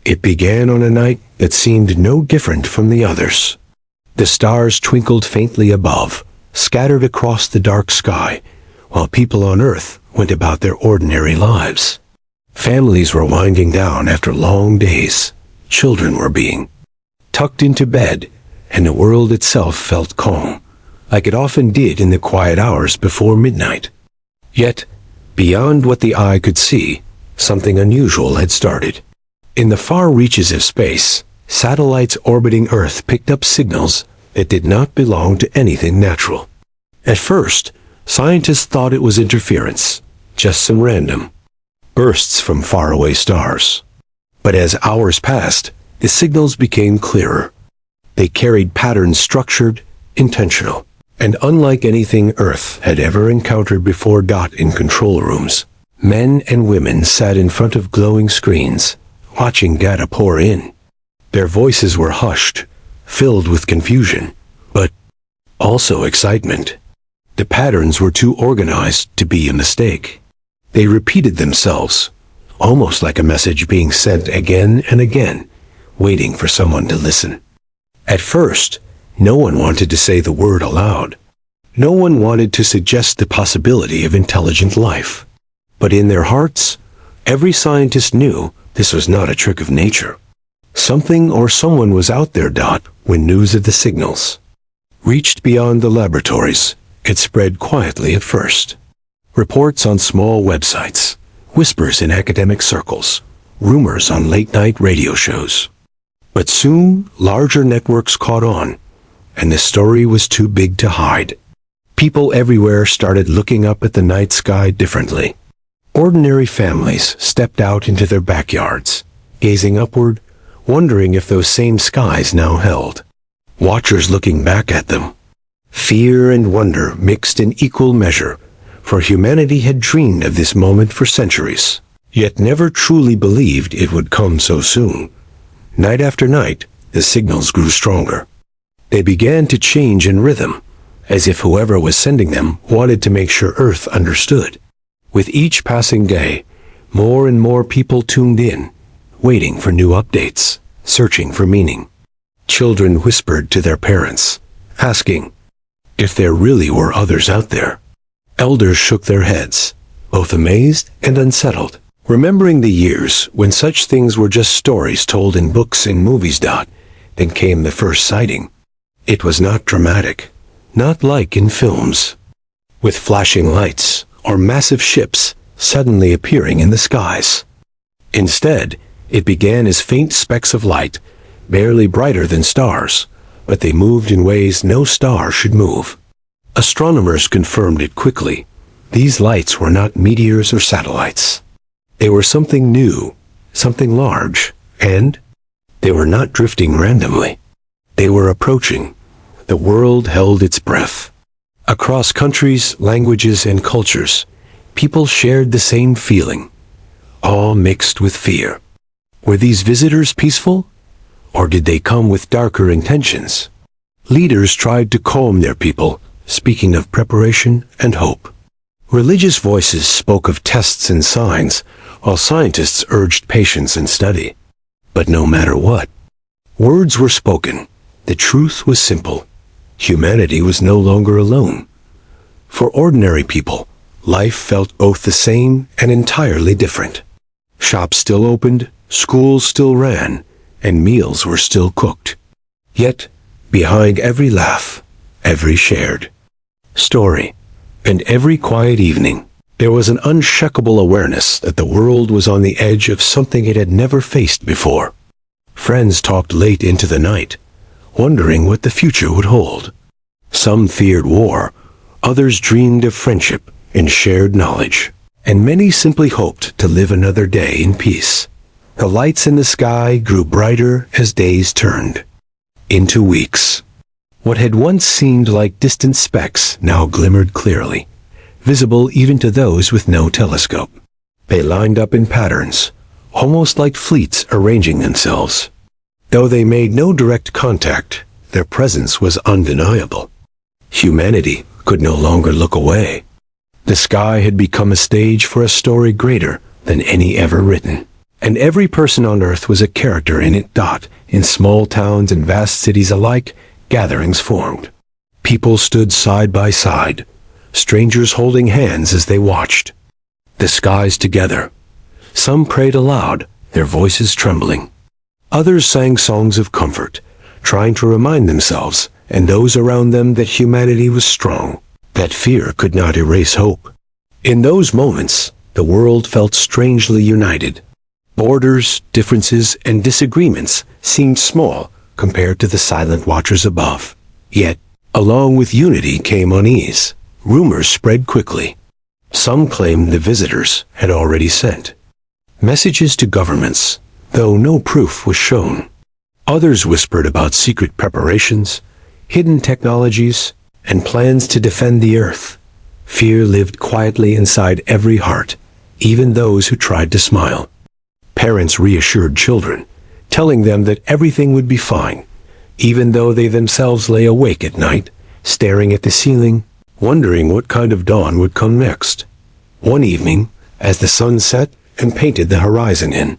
It began on a night that seemed no different from the others. The stars twinkled faintly above, scattered across the dark sky, while people on Earth went about their ordinary lives. Families were winding down after long days. Children were being tucked into bed, and the world itself felt calm, like it often did in the quiet hours before midnight. Yet, beyond what the eye could see, something unusual had started. In the far reaches of space, satellites orbiting Earth picked up signals that did not belong to anything natural. At first, scientists thought it was interference, just some random bursts from faraway stars. But as hours passed, the signals became clearer. They carried patterns structured, intentional, and unlike anything Earth had ever encountered before. In control rooms, men and women sat in front of glowing screens, watching data pour in. Their voices were hushed, filled with confusion, but also excitement. The patterns were too organized to be a mistake. They repeated themselves, almost like a message being sent again and again, waiting for someone to listen. At first, no one wanted to say the word aloud. No one wanted to suggest the possibility of intelligent life. But in their hearts, every scientist knew this was not a trick of nature. Something or someone was out there. When news of the signals reached beyond the laboratories, it spread quietly at first. Reports on small websites, whispers in academic circles, rumors on late-night radio shows. But soon, larger networks caught on, and the story was too big to hide. People everywhere started looking up at the night sky differently. Ordinary families stepped out into their backyards, gazing upward, wondering if those same skies now held watchers looking back at them. Fear and wonder mixed in equal measure, for humanity had dreamed of this moment for centuries, yet never truly believed it would come so soon. Night after night, the signals grew stronger. They began to change in rhythm, as if whoever was sending them wanted to make sure Earth understood. With each passing day, more and more people tuned in, waiting for new updates, searching for meaning. Children whispered to their parents, asking if there really were others out there. Elders shook their heads, both amazed and unsettled, remembering the years when such things were just stories told in books and movies. Then came the first sighting. It was not dramatic, not like in films, with flashing lights or massive ships suddenly appearing in the skies. Instead, it began as faint specks of light, barely brighter than stars, but they moved in ways no star should move. Astronomers confirmed it quickly. These lights were not meteors or satellites. They were something new, something large, and they were not drifting randomly. They were approaching. The world held its breath. Across countries, languages, and cultures, people shared the same feeling, awe mixed with fear. Were these visitors peaceful, or did they come with darker intentions? Leaders tried to calm their people, speaking of preparation and hope. Religious voices spoke of tests and signs, while scientists urged patience and study. But no matter what, words were spoken. The truth was simple. Humanity was no longer alone. For ordinary people, life felt both the same and entirely different. Shops still opened, schools still ran, and meals were still cooked. Yet, behind every laugh, every shared story, and every quiet evening, there was an unshakable awareness that the world was on the edge of something it had never faced before. Friends talked late into the night, wondering what the future would hold. Some feared war, others dreamed of friendship and shared knowledge, and many simply hoped to live another day in peace. The lights in the sky grew brighter as days turned into weeks. What had once seemed like distant specks now glimmered clearly, visible even to those with no telescope. They lined up in patterns, almost like fleets arranging themselves. Though they made no direct contact, their presence was undeniable. Humanity could no longer look away. The sky had become a stage for a story greater than any ever written. And every person on Earth was a character in it. In small towns and vast cities alike, gatherings formed. People stood side by side, strangers holding hands as they watched the skies together. Some prayed aloud, their voices trembling. Others sang songs of comfort, trying to remind themselves and those around them that humanity was strong, that fear could not erase hope. In those moments, the world felt strangely united. Borders, differences, and disagreements seemed small compared to the silent watchers above. Yet, along with unity came unease. Rumors spread quickly. Some claimed the visitors had already sent messages to governments, though no proof was shown. Others whispered about secret preparations, hidden technologies, and plans to defend the Earth. Fear lived quietly inside every heart, even those who tried to smile. Parents reassured children, telling them that everything would be fine, even though they themselves lay awake at night, staring at the ceiling, wondering what kind of dawn would come next. One evening, as the sun set and painted the horizon in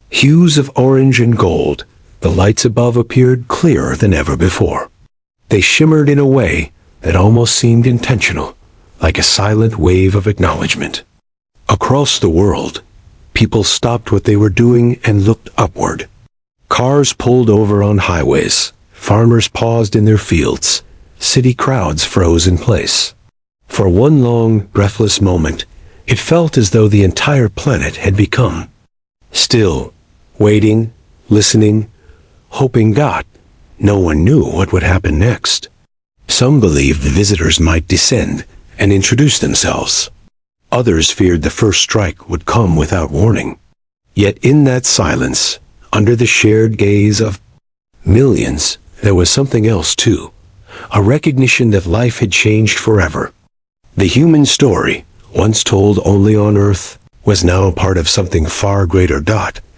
hues of orange and gold, the lights above appeared clearer than ever before. They shimmered in a way that almost seemed intentional, like a silent wave of acknowledgement. Across the world, people stopped what they were doing and looked upward. Cars pulled over on highways, farmers paused in their fields, city crowds froze in place. For one long, breathless moment, it felt as though the entire planet had become still, waiting, listening, hoping. No one knew what would happen next. Some believed the visitors might descend and introduce themselves. Others feared the first strike would come without warning. Yet in that silence, under the shared gaze of millions, there was something else too, a recognition that life had changed forever. The human story, once told only on Earth, was now a part of something far greater.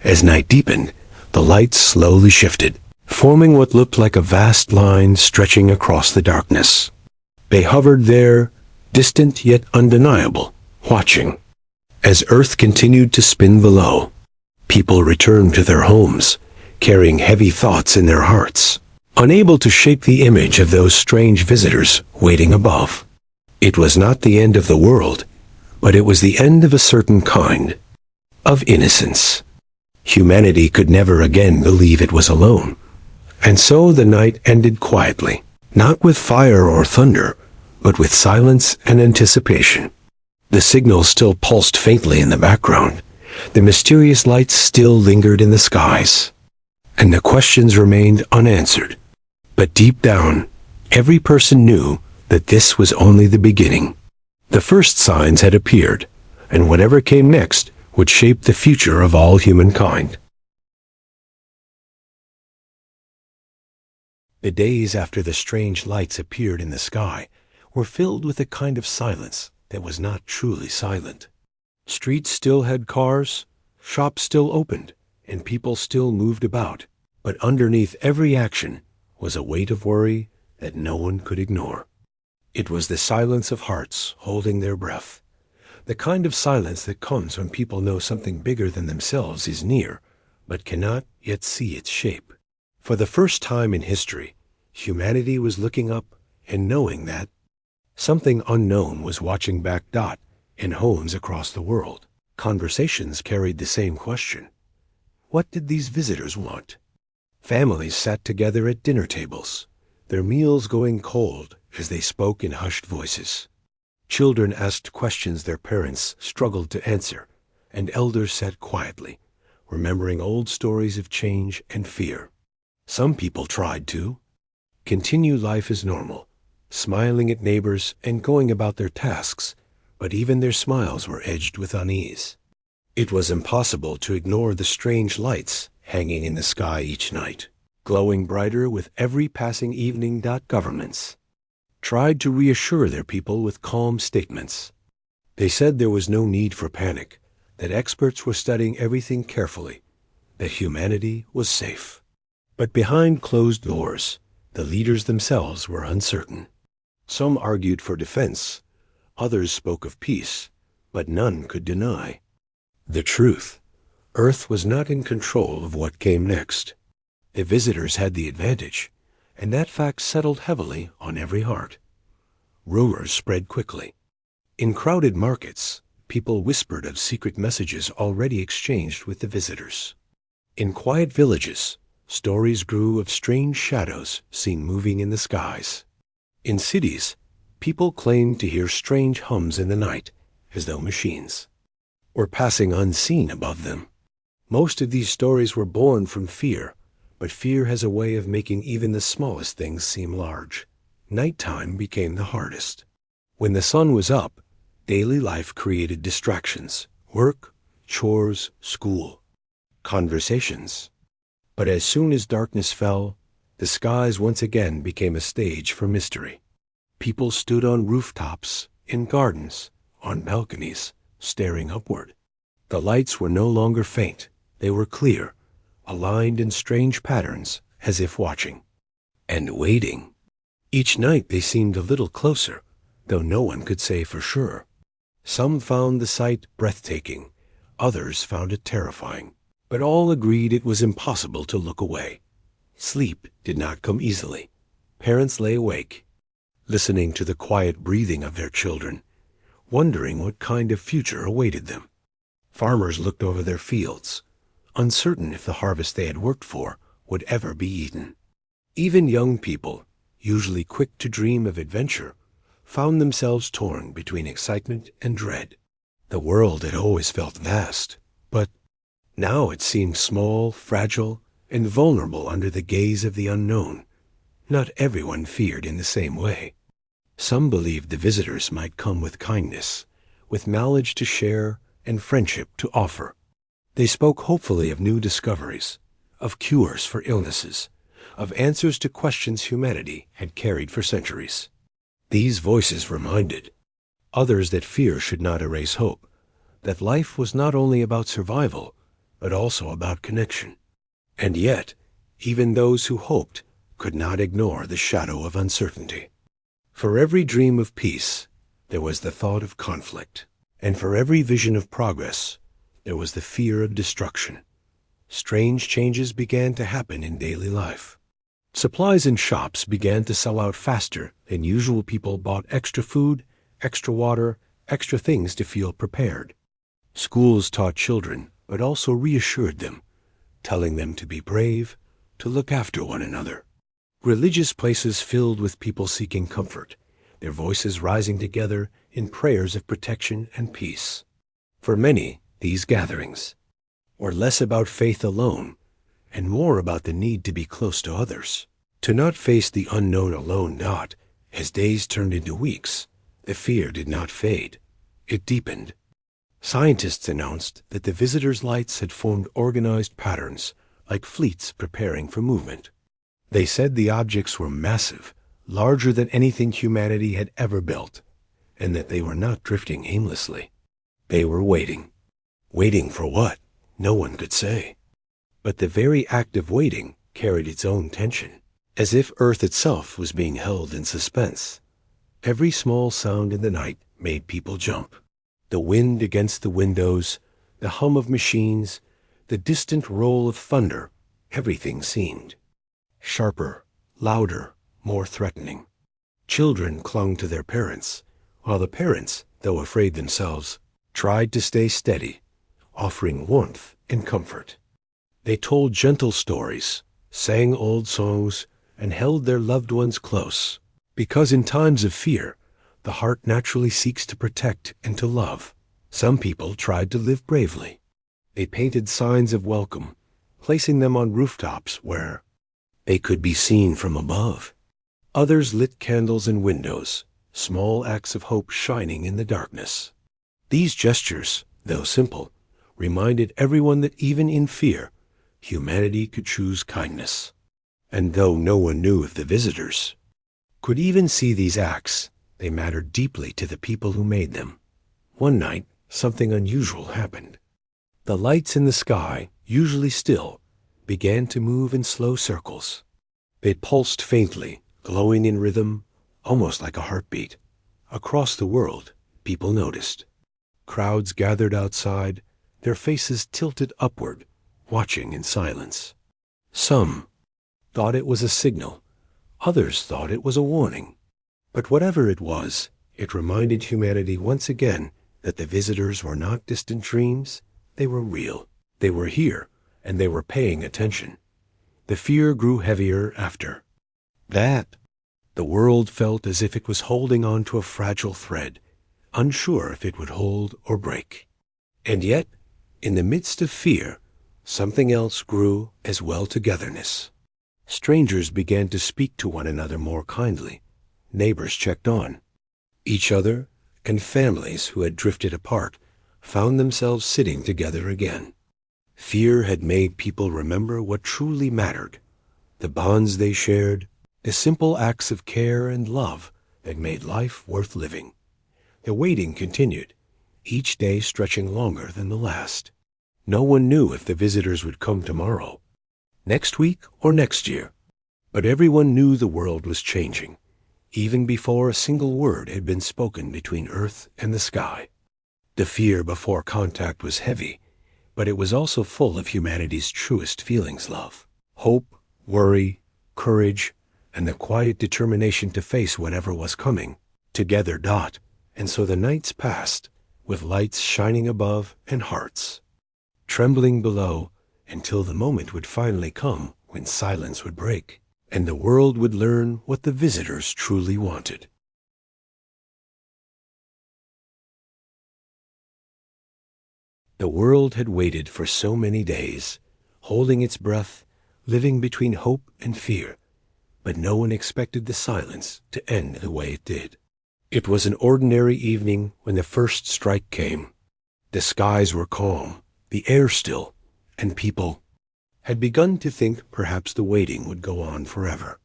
As night deepened, the lights slowly shifted, forming what looked like a vast line stretching across the darkness. They hovered there, distant yet undeniable, watching. As Earth continued to spin below, people returned to their homes, carrying heavy thoughts in their hearts, unable to shape the image of those strange visitors waiting above. It was not the end of the world, but it was the end of a certain kind of innocence. Humanity could never again believe it was alone. And so the night ended quietly, not with fire or thunder, but with silence and anticipation. The signals still pulsed faintly in the background. The mysterious lights still lingered in the skies. And the questions remained unanswered. But deep down, every person knew that this was only the beginning. The first signs had appeared, and whatever came next would shape the future of all humankind. The days after the strange lights appeared in the sky were filled with a kind of silence that was not truly silent. Streets still had cars, shops still opened, and people still moved about, but underneath every action was a weight of worry that no one could ignore. It was the silence of hearts holding their breath, the kind of silence that comes when people know something bigger than themselves is near, but cannot yet see its shape. For the first time in history, humanity was looking up and knowing that something unknown was watching back. In homes across the world, conversations carried the same question. What did these visitors want? Families sat together at dinner tables, their meals going cold as they spoke in hushed voices. Children asked questions their parents struggled to answer, and elders sat quietly, remembering old stories of change and fear. Some people tried to continue life as normal, smiling at neighbors and going about their tasks, but even their smiles were edged with unease. It was impossible to ignore the strange lights hanging in the sky each night, glowing brighter with every passing evening. Governments tried to reassure their people with calm statements. They said there was no need for panic, that experts were studying everything carefully, that humanity was safe. But behind closed doors, the leaders themselves were uncertain. Some argued for defense, others spoke of peace, but none could deny the truth. Earth was not in control of what came next. The visitors had the advantage, and that fact settled heavily on every heart. Rumors spread quickly. In crowded markets, people whispered of secret messages already exchanged with the visitors. In quiet villages, stories grew of strange shadows seen moving in the skies. In cities, people claimed to hear strange hums in the night, as though machines were passing unseen above them. Most of these stories were born from fear, but fear has a way of making even the smallest things seem large. Nighttime became the hardest. When the sun was up, daily life created distractions: work, chores, school, conversations. But as soon as darkness fell, the skies once again became a stage for mystery. People stood on rooftops, in gardens, on balconies, staring upward. The lights were no longer faint. They were clear, aligned in strange patterns, as if watching and waiting. Each night they seemed a little closer, though no one could say for sure. Some found the sight breathtaking, others found it terrifying, but all agreed it was impossible to look away. Sleep did not come easily. Parents lay awake, listening to the quiet breathing of their children, wondering what kind of future awaited them. Farmers looked over their fields, uncertain if the harvest they had worked for would ever be eaten. Even young people, usually quick to dream of adventure, found themselves torn between excitement and dread. The world had always felt vast, but now it seemed small, fragile, and vulnerable under the gaze of the unknown. Not everyone feared in the same way. Some believed the visitors might come with kindness, with knowledge to share and friendship to offer. They spoke hopefully of new discoveries, of cures for illnesses, of answers to questions humanity had carried for centuries. These voices reminded others that fear should not erase hope, that life was not only about survival, but also about connection. And yet, even those who hoped could not ignore the shadow of uncertainty. For every dream of peace, there was the thought of conflict, and for every vision of progress, there was the fear of destruction. Strange changes began to happen in daily life. Supplies in shops began to sell out faster than usual. People bought extra food, extra water, extra things to feel prepared. Schools taught children, but also reassured them, telling them to be brave, to look after one another. Religious places filled with people seeking comfort, their voices rising together in prayers of protection and peace. For many, these gatherings were less about faith alone and more about the need to be close to others, to not face the unknown alone. Not as days turned into weeks, the fear did not fade. It deepened. Scientists announced that the visitors' lights had formed organized patterns, like fleets preparing for movement. They said the objects were massive, larger than anything humanity had ever built, and that they were not drifting aimlessly. They were waiting. Waiting for what? No one could say. But the very act of waiting carried its own tension, as if Earth itself was being held in suspense. Every small sound in the night made people jump. The wind against the windows, the hum of machines, the distant roll of thunder, everything seemed sharper, louder, more threatening. Children clung to their parents, while the parents, though afraid themselves, tried to stay steady, offering warmth and comfort. They told gentle stories, sang old songs, and held their loved ones close, because in times of fear, the heart naturally seeks to protect and to love. Some people tried to live bravely. They painted signs of welcome, placing them on rooftops where they could be seen from above. Others lit candles in windows, small acts of hope shining in the darkness. These gestures, though simple, reminded everyone that even in fear, humanity could choose kindness. And though no one knew if the visitors could even see these acts, they mattered deeply to the people who made them. One night, something unusual happened. The lights in the sky, usually still, began to move in slow circles. They pulsed faintly, glowing in rhythm, almost like a heartbeat. Across the world, people noticed. Crowds gathered outside, their faces tilted upward, watching in silence. Some thought it was a signal, others thought it was a warning. But whatever it was, it reminded humanity once again that the visitors were not distant dreams, they were real. They were here, and they were paying attention. The fear grew heavier after that. The world felt as if it was holding on to a fragile thread, unsure if it would hold or break. And yet, in the midst of fear, something else grew as well: togetherness. Strangers began to speak to one another more kindly. Neighbors checked on each other, and families who had drifted apart found themselves sitting together again. Fear had made people remember what truly mattered, the bonds they shared, the simple acts of care and love that made life worth living. The waiting continued, each day stretching longer than the last. No one knew if the visitors would come tomorrow, next week, or next year. But everyone knew the world was changing, even before a single word had been spoken between earth and the sky. The fear before contact was heavy, but it was also full of humanity's truest feelings: love, hope, worry, courage, and the quiet determination to face whatever was coming. Together. And so the nights passed, with lights shining above and hearts trembling below, until the moment would finally come when silence would break, and the world would learn what the visitors truly wanted. The world had waited for so many days, holding its breath, living between hope and fear, but no one expected the silence to end the way it did. It was an ordinary evening when the first strike came. The skies were calm, the air still, and people had begun to think perhaps the waiting would go on forever.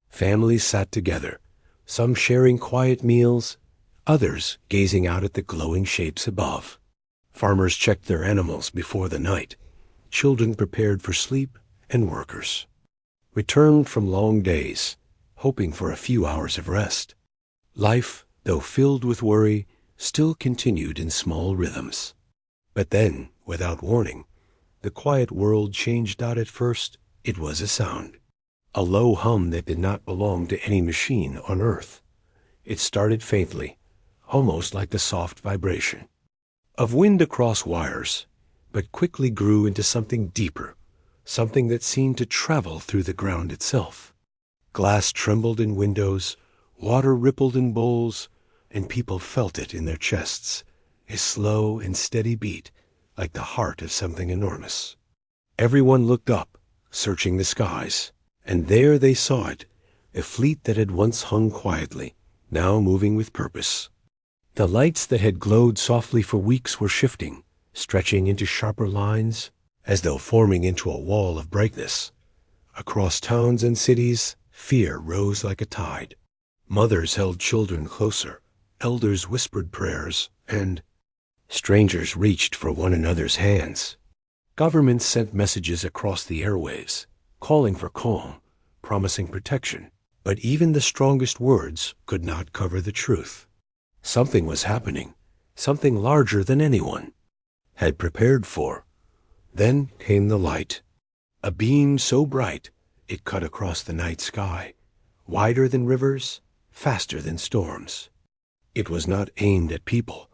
Families sat together, some sharing quiet meals, others gazing out at the glowing shapes above. Farmers checked their animals before the night, children prepared for sleep, and workers returned from long days, hoping for a few hours of rest. Life, though filled with worry, still continued in small rhythms. But then, without warning, the quiet world changed. At first, it was a sound, a low hum that did not belong to any machine on Earth. It started faintly, almost like the soft vibration of wind across wires, but quickly grew into something deeper, something that seemed to travel through the ground itself. Glass trembled in windows, water rippled in bowls, and people felt it in their chests, a slow and steady beat, like the heart of something enormous. Everyone looked up, searching the skies, and there they saw it, a fleet that had once hung quietly, now moving with purpose. The lights that had glowed softly for weeks were shifting, stretching into sharper lines, as though forming into a wall of brightness. Across towns and cities, fear rose like a tide. Mothers held children closer, elders whispered prayers, and strangers reached for one another's hands. Governments sent messages across the airwaves, calling for calm, promising protection. But even the strongest words could not cover the truth. Something was happening, something larger than anyone had prepared for. Then came the light, a beam so bright it cut across the night sky, wider than rivers, faster than storms. It was not aimed at people.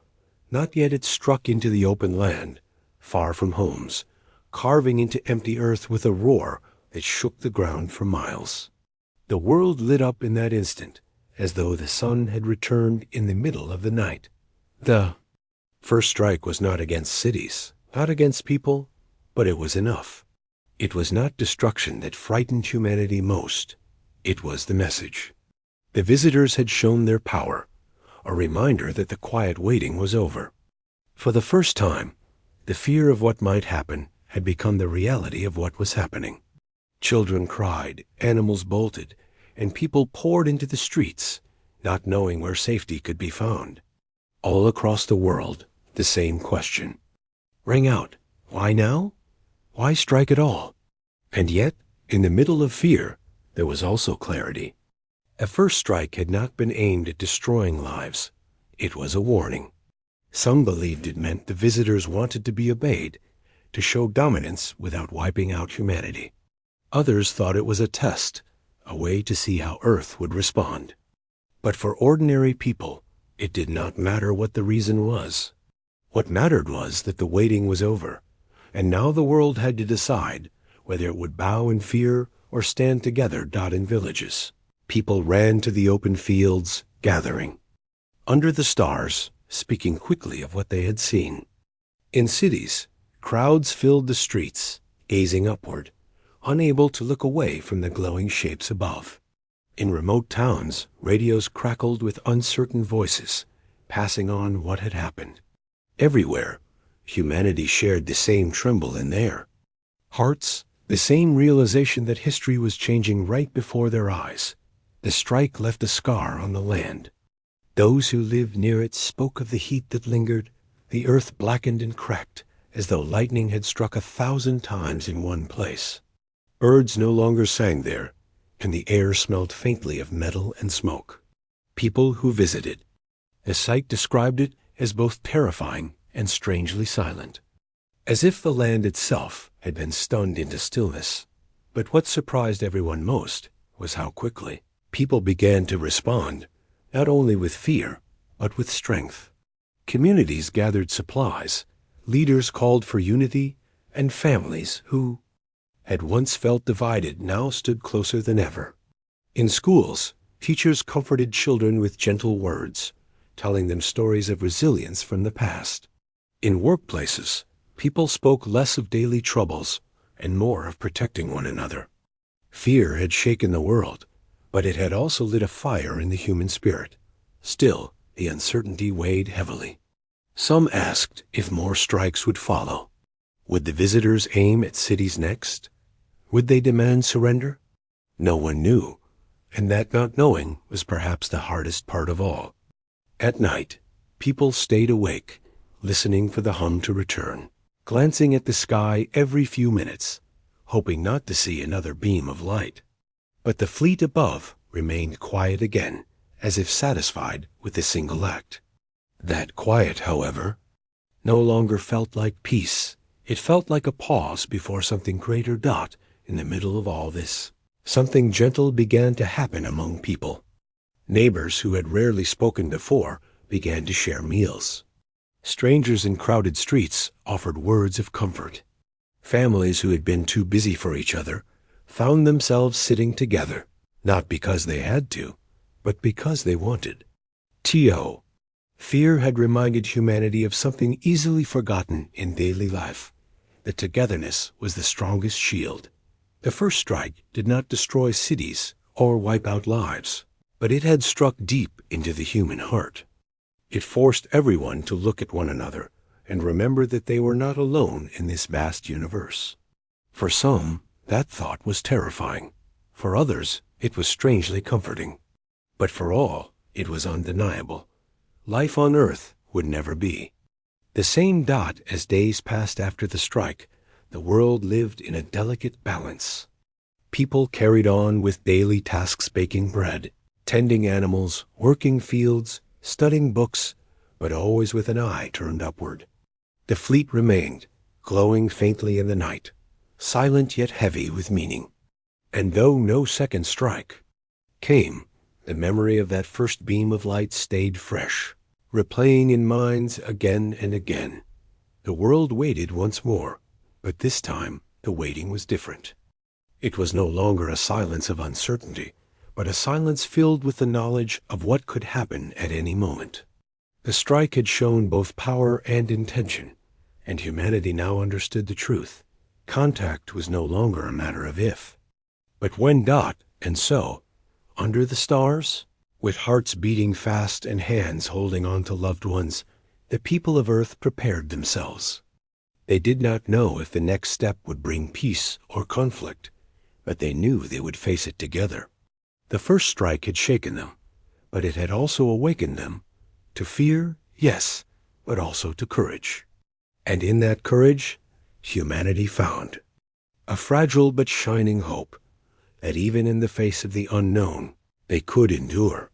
Not yet. It struck into the open land, far from homes, carving into empty earth with a roar that shook the ground for miles. The world lit up in that instant, as though the sun had returned in the middle of the night. The first strike was not against cities, not against people, but it was enough. It was not destruction that frightened humanity most. It was the message. The visitors had shown their power, a reminder that the quiet waiting was over. For the first time, the fear of what might happen had become the reality of what was happening. Children cried, animals bolted, and people poured into the streets, not knowing where safety could be found. All across the world, the same question rang out: why now? Why strike at all? And yet, in the middle of fear, there was also clarity. A first strike had not been aimed at destroying lives. It was a warning. Some believed it meant the visitors wanted to be obeyed, to show dominance without wiping out humanity. Others thought it was a test, a way to see how Earth would respond. But for ordinary people, it did not matter what the reason was. What mattered was that the waiting was over, and now the world had to decide whether it would bow in fear or stand together. In villages, people ran to the open fields, gathering under the stars, speaking quickly of what they had seen. In cities, crowds filled the streets, gazing upward, unable to look away from the glowing shapes above. In remote towns, radios crackled with uncertain voices, passing on what had happened. Everywhere, humanity shared the same tremble in their hearts, the same realization that history was changing right before their eyes. The strike left a scar on the land. Those who lived near it spoke of the heat that lingered. The earth blackened and cracked, as though lightning had struck 1,000 times in one place. Birds no longer sang there, and the air smelled faintly of metal and smoke. People who visited the site described it as both terrifying and strangely silent, as if the land itself had been stunned into stillness. But what surprised everyone most was how quickly people began to respond, not only with fear, but with strength. Communities gathered supplies, leaders called for unity, and families who had once felt divided now stood closer than ever. In schools, teachers comforted children with gentle words, telling them stories of resilience from the past. In workplaces, people spoke less of daily troubles and more of protecting one another. Fear had shaken the world, but it had also lit a fire in the human spirit. Still, the uncertainty weighed heavily. Some asked if more strikes would follow. Would the visitors aim at cities next? Would they demand surrender? No one knew, and that not knowing was perhaps the hardest part of all. At night, people stayed awake, listening for the hum to return, glancing at the sky every few minutes, hoping not to see another beam of light. But the fleet above remained quiet again, as if satisfied with a single act. That quiet, however, no longer felt like peace. It felt like a pause before something greater. In the middle of all this, something gentle began to happen among people. Neighbors who had rarely spoken before began to share meals. Strangers in crowded streets offered words of comfort. Families who had been too busy for each other found themselves sitting together, not because they had to, but because they wanted. Fear had reminded humanity of something easily forgotten in daily life. That togetherness was the strongest shield. The first strike did not destroy cities or wipe out lives, but it had struck deep into the human heart. It forced everyone to look at one another and remember that they were not alone in this vast universe. For some, that thought was terrifying. For others, it was strangely comforting. But for all, it was undeniable. Life on Earth would never be the same. As days passed after the strike, the world lived in a delicate balance. People carried on with daily tasks, baking bread, tending animals, working fields, studying books, but always with an eye turned upward. The fleet remained, glowing faintly in the night, silent yet heavy with meaning. And though no second strike came, the memory of that first beam of light stayed fresh, replaying in minds again and again. The world waited once more, but this time the waiting was different. It was no longer a silence of uncertainty, but a silence filled with the knowledge of what could happen at any moment. The strike had shown both power and intention, and humanity now understood the truth. Contact was no longer a matter of if, but when. And so, under the stars, with hearts beating fast and hands holding on to loved ones, the people of Earth prepared themselves. They did not know if the next step would bring peace or conflict, but they knew they would face it together. The first strike had shaken them, but it had also awakened them to fear, yes, but also to courage. And in that courage, humanity found a fragile but shining hope that even in the face of the unknown, they could endure.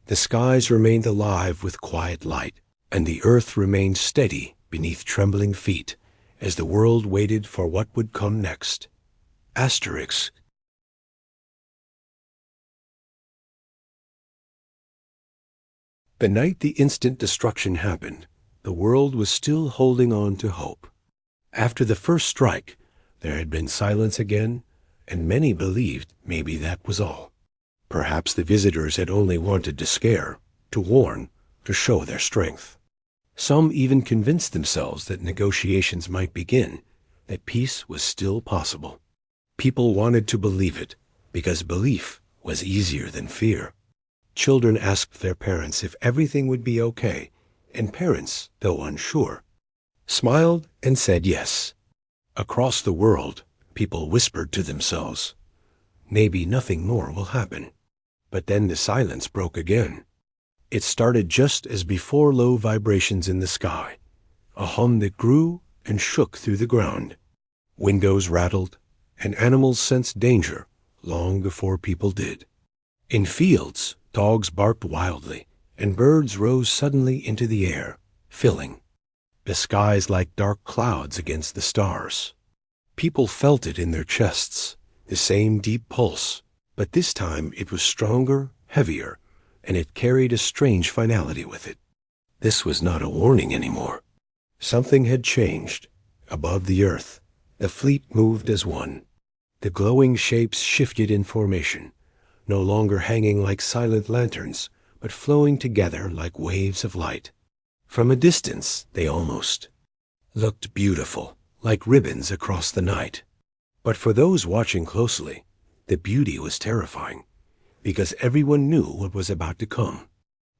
The skies remained alive with quiet light. and the earth remained steady beneath trembling feet as the world waited for what would come next. Asterix. The night the instant destruction happened, the world was still holding on to hope. After the first strike, there had been silence again, and many believed maybe that was all. Perhaps the visitors had only wanted to scare, to warn, to show their strength. Some even convinced themselves that negotiations might begin, that peace was still possible. People wanted to believe it, because belief was easier than fear. Children asked their parents if everything would be okay, and parents, though unsure, smiled and said yes. Across the world, people whispered to themselves, "Maybe nothing more will happen." But then the silence broke again. It started just as before, low vibrations in the sky, a hum that grew and shook through the ground. Windows rattled, and animals sensed danger long before people did. In fields, dogs barked wildly, and birds rose suddenly into the air, filling the skies like dark clouds against the stars. People felt it in their chests, the same deep pulse, but this time it was stronger, heavier, and it carried a strange finality with it. This was not a warning anymore. Something had changed. Above the earth, the fleet moved as one. The glowing shapes shifted in formation, no longer hanging like silent lanterns, but flowing together like waves of light. From a distance, they almost looked beautiful, like ribbons across the night. But for those watching closely, the beauty was terrifying, because everyone knew what was about to come.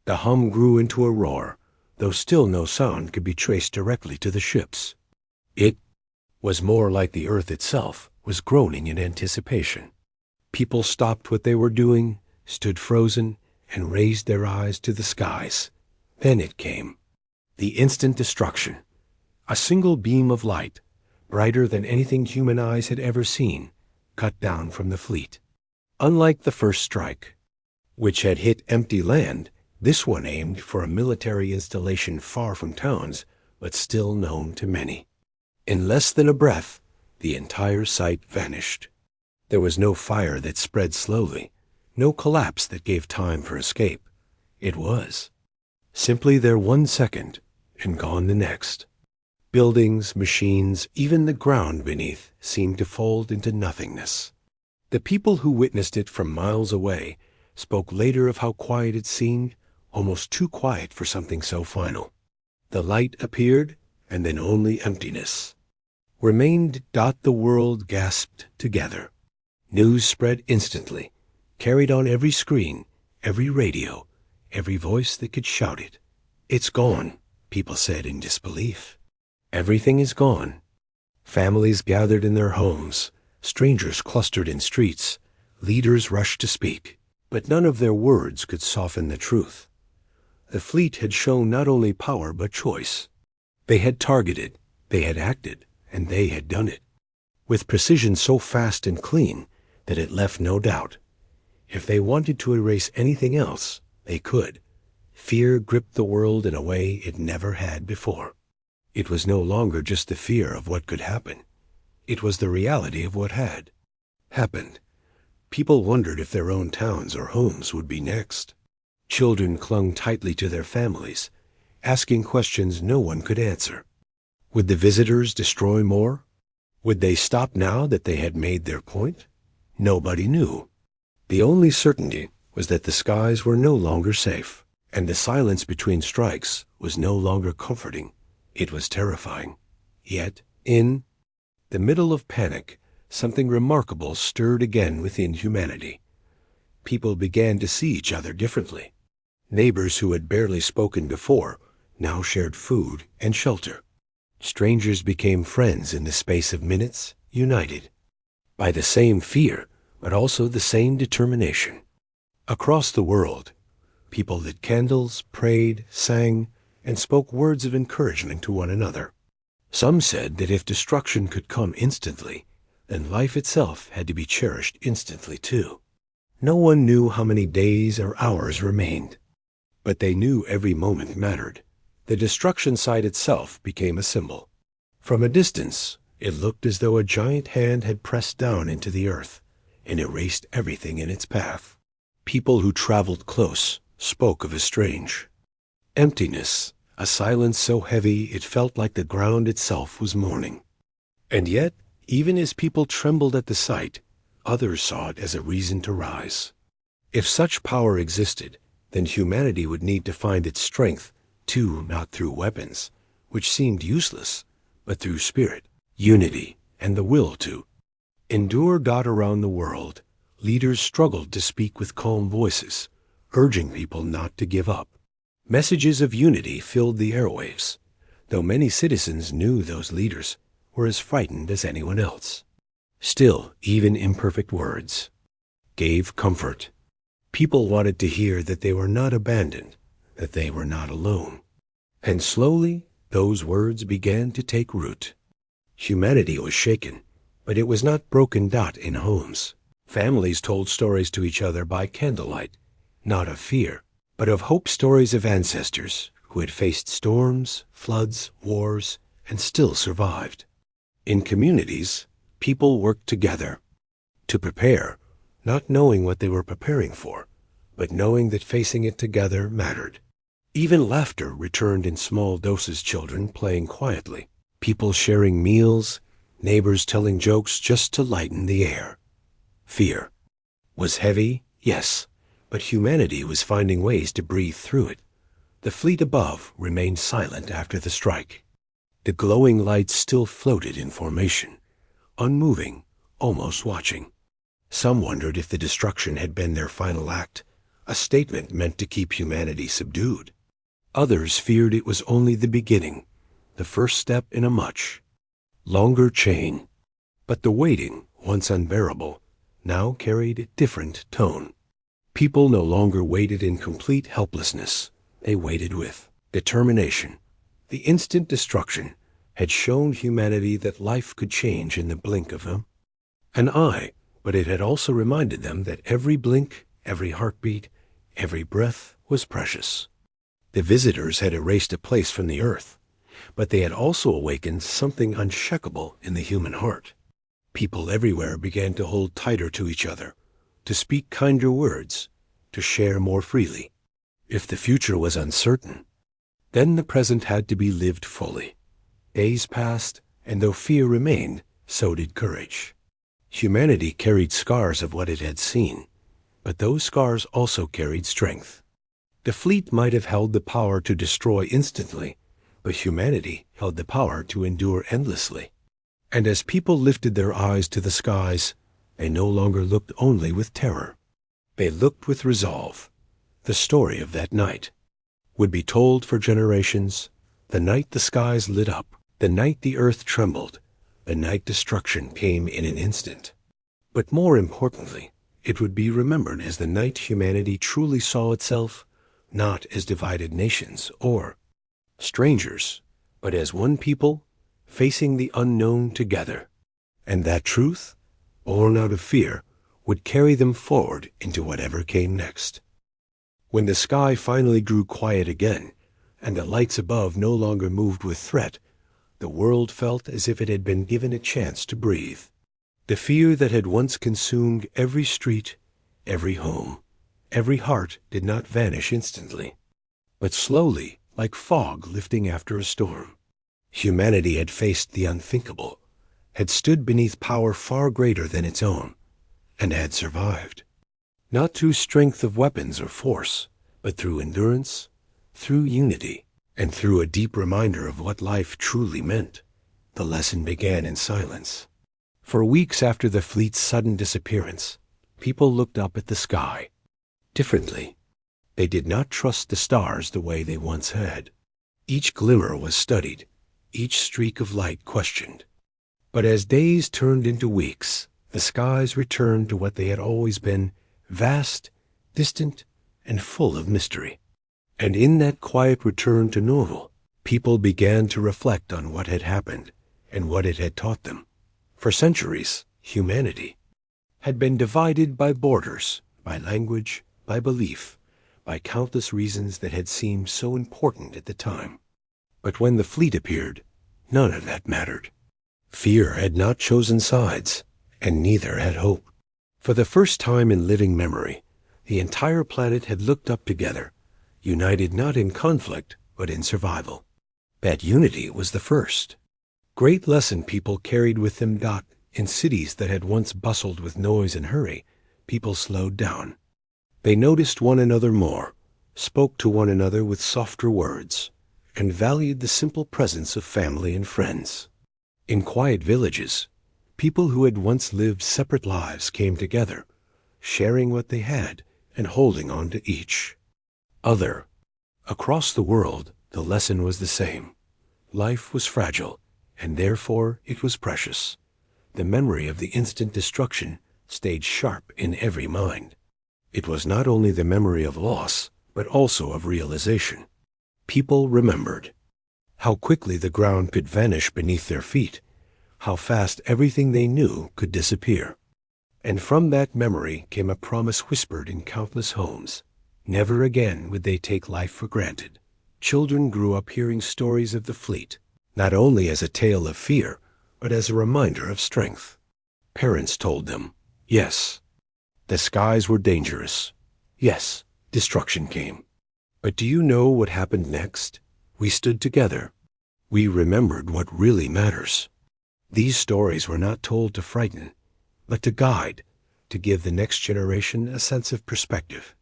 The hum grew into a roar, though still no sound could be traced directly to the ships. It was more like the earth itself was groaning in anticipation. People stopped what they were doing, stood frozen, and raised their eyes to the skies. Then it came. The instant destruction. A single beam of light, brighter than anything human eyes had ever seen, cut down from the fleet. Unlike the first strike, which had hit empty land, this one aimed for a military installation far from towns, but still known to many. In less than a breath, the entire site vanished. There was no fire that spread slowly, no collapse that gave time for escape. It was simply there 1 second, and gone the next. Buildings, machines, even the ground beneath seemed to fold into nothingness. The people who witnessed it from miles away spoke later of how quiet it seemed, almost too quiet for something so final. The light appeared, and then only emptiness remained. The world gasped together. News spread instantly, carried on every screen, every radio, every voice that could shout it. "It's gone," people said in disbelief. Everything is gone. Families gathered in their homes, strangers clustered in streets, leaders rushed to speak, but none of their words could soften the truth. The fleet had shown not only power but choice. They had targeted, they had acted, and they had done it, with precision so fast and clean that it left no doubt. If they wanted to erase anything else, they could. Fear gripped the world in a way it never had before. It was no longer just the fear of what could happen. It was the reality of what had happened. People wondered if their own towns or homes would be next. Children clung tightly to their families, asking questions no one could answer. Would the visitors destroy more? Would they stop now that they had made their point? Nobody knew. The only certainty was that the skies were no longer safe, and the silence between strikes was no longer comforting. It was terrifying. Yet, in the middle of panic, something remarkable stirred again within humanity. People began to see each other differently. Neighbors who had barely spoken before now shared food and shelter. Strangers became friends in the space of minutes, united by the same fear, but also the same determination. Across the world, people lit candles, prayed, sang, and spoke words of encouragement to one another. Some said that if destruction could come instantly, then life itself had to be cherished instantly too. No one knew how many days or hours remained, but they knew every moment mattered. The destruction site itself became a symbol. From a distance, it looked as though a giant hand had pressed down into the earth and erased everything in its path. People who traveled close spoke of a strange emptiness, a silence so heavy it felt like the ground itself was mourning. And yet, even as people trembled at the sight, others saw it as a reason to rise. If such power existed, then humanity would need to find its strength, too, not through weapons, which seemed useless, but through spirit, unity, and the will to endure. God around the world, leaders struggled to speak with calm voices, urging people not to give up. Messages of unity filled the airwaves, though many citizens knew those leaders were as frightened as anyone else. Still, even imperfect words gave comfort. People wanted to hear that they were not abandoned, that they were not alone. And slowly, those words began to take root. Humanity was shaken, but it was not broken down in homes. Families told stories to each other by candlelight, not of fear, but of hope, stories of ancestors who had faced storms, floods, wars, and still survived. In communities, people worked together to prepare, not knowing what they were preparing for, but knowing that facing it together mattered. Even laughter returned in small doses, children playing quietly, people sharing meals, neighbors telling jokes just to lighten the air. Fear was heavy, yes, but humanity was finding ways to breathe through it. The fleet above remained silent after the strike. The glowing lights still floated in formation, unmoving, almost watching. Some wondered if the destruction had been their final act, a statement meant to keep humanity subdued. Others feared it was only the beginning, the first step in a much longer chain. But the waiting, once unbearable, now carried a different tone. People no longer waited in complete helplessness. They waited with determination. The instant destruction had shown humanity that life could change in the blink of an eye, but it had also reminded them that every blink, every heartbeat, every breath was precious. The visitors had erased a place from the earth, but they had also awakened something unshakable in the human heart. People everywhere began to hold tighter to each other, to speak kinder words, to share more freely. If the future was uncertain, then the present had to be lived fully. Days passed, and though fear remained, so did courage. Humanity carried scars of what it had seen, but those scars also carried strength. The fleet might have held the power to destroy instantly, but humanity held the power to endure endlessly. And as people lifted their eyes to the skies, they no longer looked only with terror. They looked with resolve. The story of that night would be told for generations, the night the skies lit up, the night the earth trembled, the night destruction came in an instant. But more importantly, it would be remembered as the night humanity truly saw itself, not as divided nations or strangers, but as one people facing the unknown together. And that truth, born out of fear, would carry them forward into whatever came next. When the sky finally grew quiet again, and the lights above no longer moved with threat, the world felt as if it had been given a chance to breathe. The fear that had once consumed every street, every home, every heart did not vanish instantly, but slowly, like fog lifting after a storm. Humanity had faced the unthinkable, had stood beneath power far greater than its own, and had survived. Not through strength of weapons or force, but through endurance, through unity, and through a deep reminder of what life truly meant. The lesson began in silence. For weeks after the fleet's sudden disappearance, people looked up at the sky differently. They did not trust the stars the way they once had. Each glimmer was studied, each streak of light questioned. But as days turned into weeks, the skies returned to what they had always been, vast, distant, and full of mystery. And in that quiet return to normal, people began to reflect on what had happened and what it had taught them. For centuries, humanity had been divided by borders, by language, by belief, by countless reasons that had seemed so important at the time. But when the fleet appeared, none of that mattered. Fear had not chosen sides, and neither had hope. For the first time in living memory, the entire planet had looked up together, united not in conflict, but in survival. That unity was the first. Great lesson people carried with them. In cities that had once bustled with noise and hurry, people slowed down. They noticed one another more, spoke to one another with softer words, and valued the simple presence of family and friends. In quiet villages, people who had once lived separate lives came together, sharing what they had and holding on to each other. Across the world, the lesson was the same. Life was fragile, and therefore it was precious. The memory of the instant destruction stayed sharp in every mind. It was not only the memory of loss, but also of realization. People remembered how quickly the ground could vanish beneath their feet, how fast everything they knew could disappear. And from that memory came a promise whispered in countless homes. Never again would they take life for granted. Children grew up hearing stories of the fleet, not only as a tale of fear, but as a reminder of strength. Parents told them, yes, the skies were dangerous. Yes, destruction came. But do you know what happened next? We stood together. We remembered what really matters. These stories were not told to frighten, but to guide, to give the next generation a sense of perspective.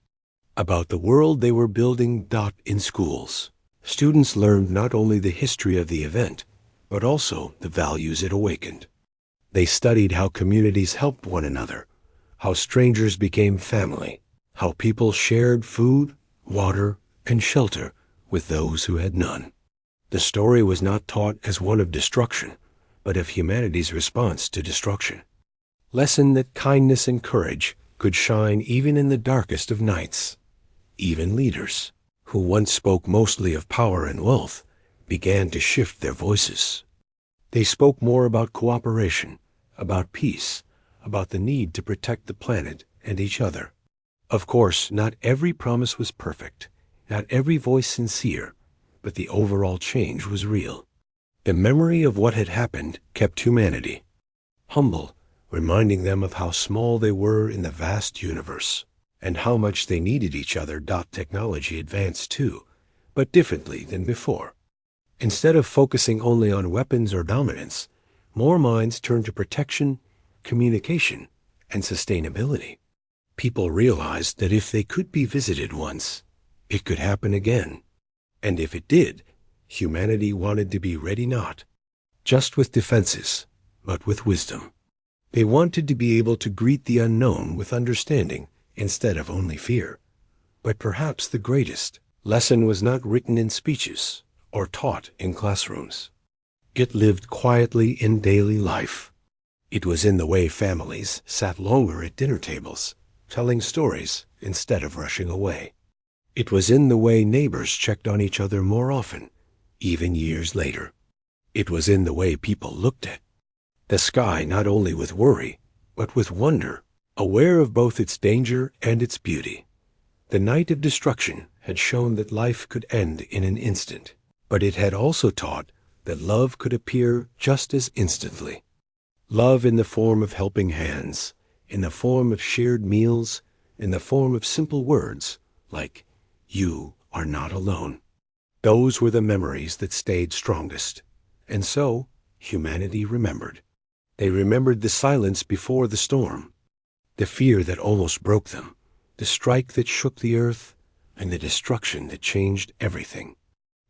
About the world they were building. In schools, students learned not only the history of the event, but also the values it awakened. They studied how communities helped one another, how strangers became family, how people shared food, water, and shelter with those who had none. The story was not taught as one of destruction, but of humanity's response to destruction. Lesson that kindness and courage could shine even in the darkest of nights. Even leaders, who once spoke mostly of power and wealth, began to shift their voices. They spoke more about cooperation, about peace, about the need to protect the planet and each other. Of course, not every promise was perfect, not every voice sincere, but the overall change was real. The memory of what had happened kept humanity humble, reminding them of how small they were in the vast universe, and how much they needed each other. Technology advanced too, but differently than before. Instead of focusing only on weapons or dominance, more minds turned to protection, communication, and sustainability. People realized that if they could be visited once, it could happen again. And if it did, humanity wanted to be ready not just with defenses, but with wisdom. They wanted to be able to greet the unknown with understanding instead of only fear. But perhaps the greatest lesson was not written in speeches or taught in classrooms. It lived quietly in daily life. It was in the way families sat longer at dinner tables, telling stories instead of rushing away. It was in the way neighbors checked on each other more often, even years later. It was in the way people looked at the sky not only with worry, but with wonder, aware of both its danger and its beauty. The night of destruction had shown that life could end in an instant, but it had also taught that love could appear just as instantly. Love in the form of helping hands, in the form of shared meals, in the form of simple words like, "You are not alone." Those were the memories that stayed strongest. And so, humanity remembered. They remembered the silence before the storm, the fear that almost broke them, the strike that shook the earth, and the destruction that changed everything.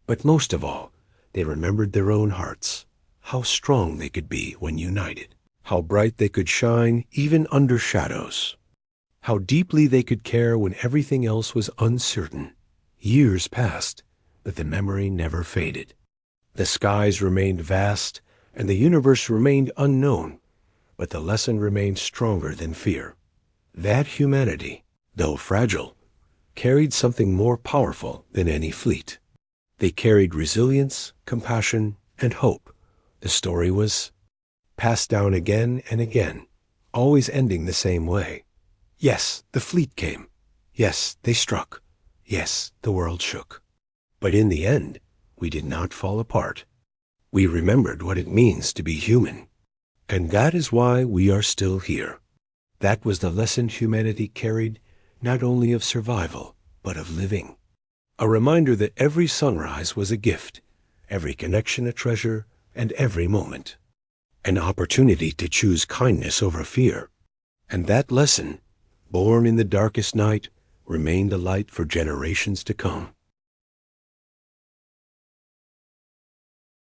But most of all, they remembered their own hearts, how strong they could be when united, how bright they could shine even under shadows, how deeply they could care when everything else was uncertain. Years passed, but the memory never faded. The skies remained vast, and the universe remained unknown, but the lesson remained stronger than fear. That humanity, though fragile, carried something more powerful than any fleet. They carried resilience, compassion, and hope. The story was passed down again and again, always ending the same way. Yes, the fleet came. Yes, they struck. Yes, the world shook. But in the end, we did not fall apart. We remembered what it means to be human. And that is why we are still here. That was the lesson humanity carried, not only of survival, but of living. A reminder that every sunrise was a gift, every connection a treasure, and every moment an opportunity to choose kindness over fear. And that lesson, born in the darkest night, remained a light for generations to come.